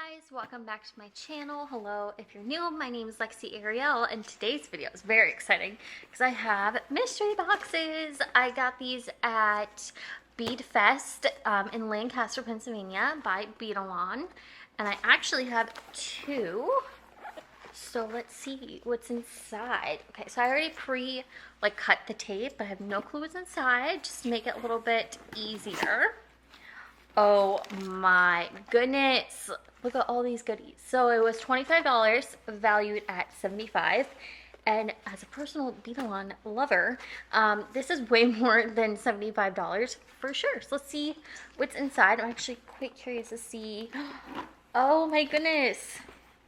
guys, welcome back to my channel. Hello, if you're new, my name is Lexey Ariel, and today's video is very exciting because I have mystery boxes. I got these at Bead Fest in Lancaster, Pennsylvania by Beadalon, and I actually have two. So let's see what's inside. Okay, so I already cut the tape, but I have no clue what's inside, just to make it a little bit easier. Oh my goodness. Look at all these goodies. So it was $25, valued at $75. And as a personal Beadalon lover, this is way more than $75 for sure. So let's see what's inside. I'm actually quite curious to see. Oh my goodness.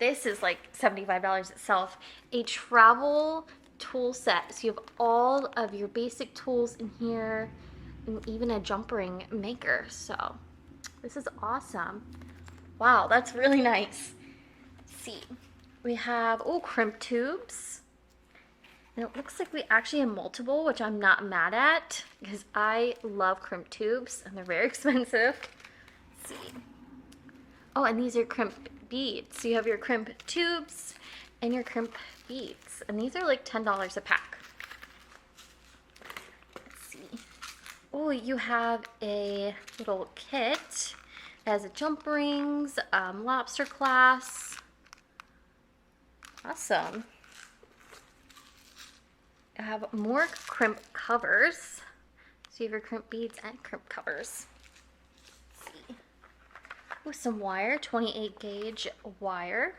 This is like $75 itself. A travel tool set. So you have all of your basic tools in here, and even a jump ring maker. So this is awesome. Wow, that's really nice. Let's see, we have, oh, crimp tubes. And it looks like we actually have multiple, which I'm not mad at because I love crimp tubes and they're very expensive. Let's see. Oh, and these are crimp beads. So you have your crimp tubes and your crimp beads. And these are like $10 a pack. Let's see. Oh, you have a little kit. It has a jump rings, lobster clasp. Awesome. I have more crimp covers. So you have your crimp beads and crimp covers. Let's see. Oh, some wire, 28 gauge wire.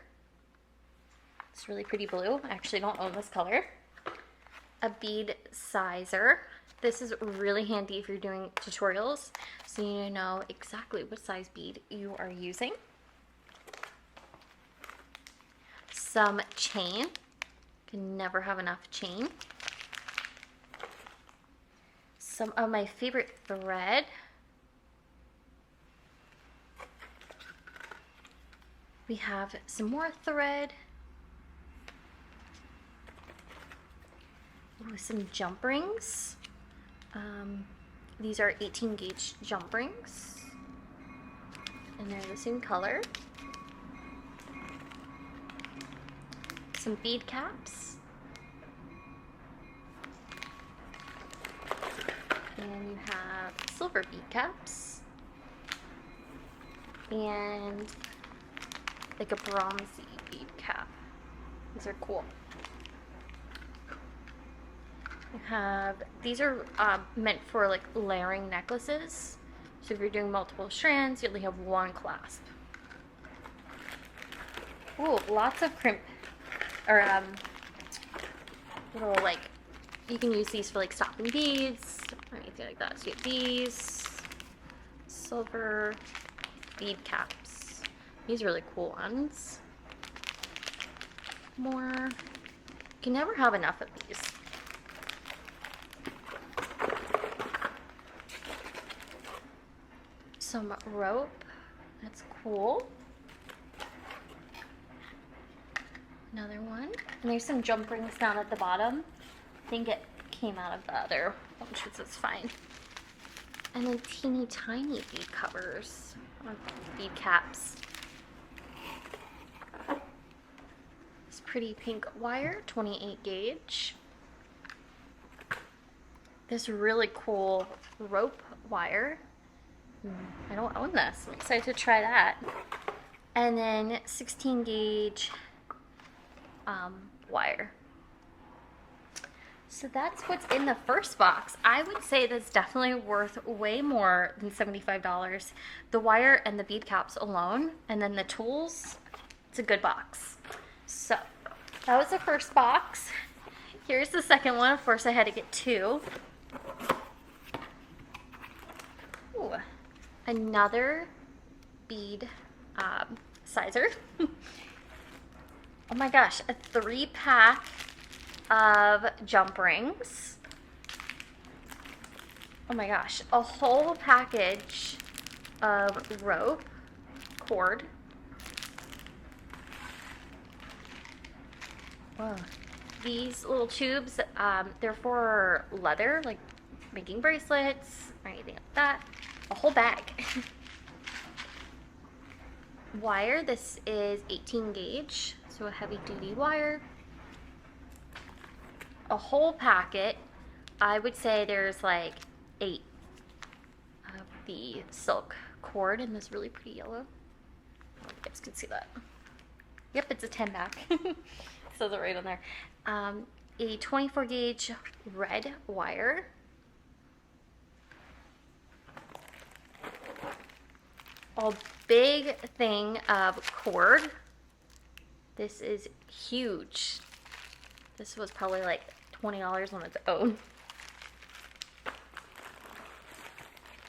It's really pretty blue. I actually don't own this color. A bead sizer. This is really handy if you're doing tutorials, so you know exactly what size bead you are using. Some chain. Can never have enough chain. Some of my favorite thread. We have some more thread. Ooh, some jump rings. These are 18 gauge jump rings, and they're the same color. Some bead caps, and you have silver bead caps, and like a bronzy bead cap. These are cool. You have, these are meant for like layering necklaces. So if you're doing multiple strands, you only have one clasp. Ooh, lots of crimp, or little, like, you can use these for like stopping beads or anything like that. So you have these silver bead caps. These are really cool ones. More. You can never have enough of these. Some rope. That's cool. Another one. And there's some jump rings down at the bottom. I think it came out of the other one, which is fine. And then teeny tiny bead covers, or bead caps. This pretty pink wire, 28 gauge. This really cool rope wire. I don't own this. I'm excited to try that. And then 16 gauge wire. So that's what's in the first box. I would say that's definitely worth way more than $75. The wire and the bead caps alone, and then the tools, it's a good box. So that was the first box. Here's the second one. Of course, I had to get two. Ooh. Another bead sizer. Oh my gosh, a 3-pack of jump rings. Oh my gosh, a whole package of rope, cord. Whoa. These little tubes, they're for leather, like making bracelets or anything like that. A whole bag. wire. This is 18 gauge, so a heavy duty wire. A whole packet. I would say there's like 8 of the silk cord in this really pretty yellow. You guys can see that. Yep, it's a 10 pack. Says it right on there. A 24 gauge red wire. A big thing of cord. This is huge. This was probably like $20 on its own.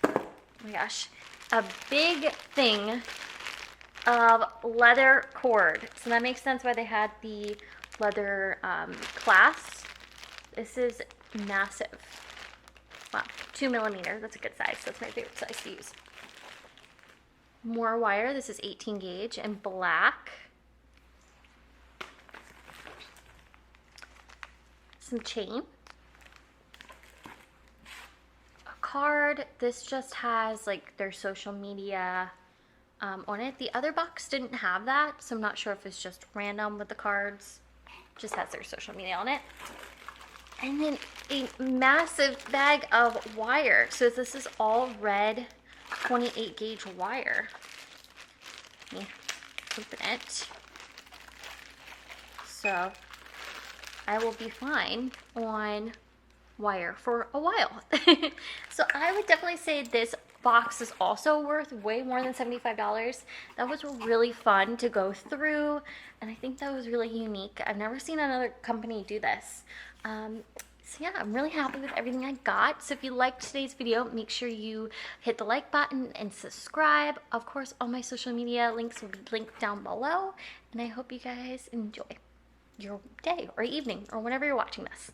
Oh my gosh. A big thing of leather cord. So that makes sense why they had the leather clasp. This is massive. Wow, 2 millimeter. That's a good size. That's my favorite size to use. More wire. This is 18 gauge and black. Some chain. A card. This just has like their social media on it. The other box didn't have that, so I'm not sure if it's just random with the cards. Just has their social media on it. And then a massive bag of wire. So this is all red 28 gauge wire. Let me open it. So I will be fine on wire for a while. So I would definitely say this box is also worth way more than $75. That was really fun to go through, and I think that was really unique. I've never seen another company do this. So yeah, I'm really happy with everything I got. So if you liked today's video, make sure you hit the like button and subscribe. Of course, all my social media links will be linked down below, and I hope you guys enjoy your day or evening or whenever you're watching this.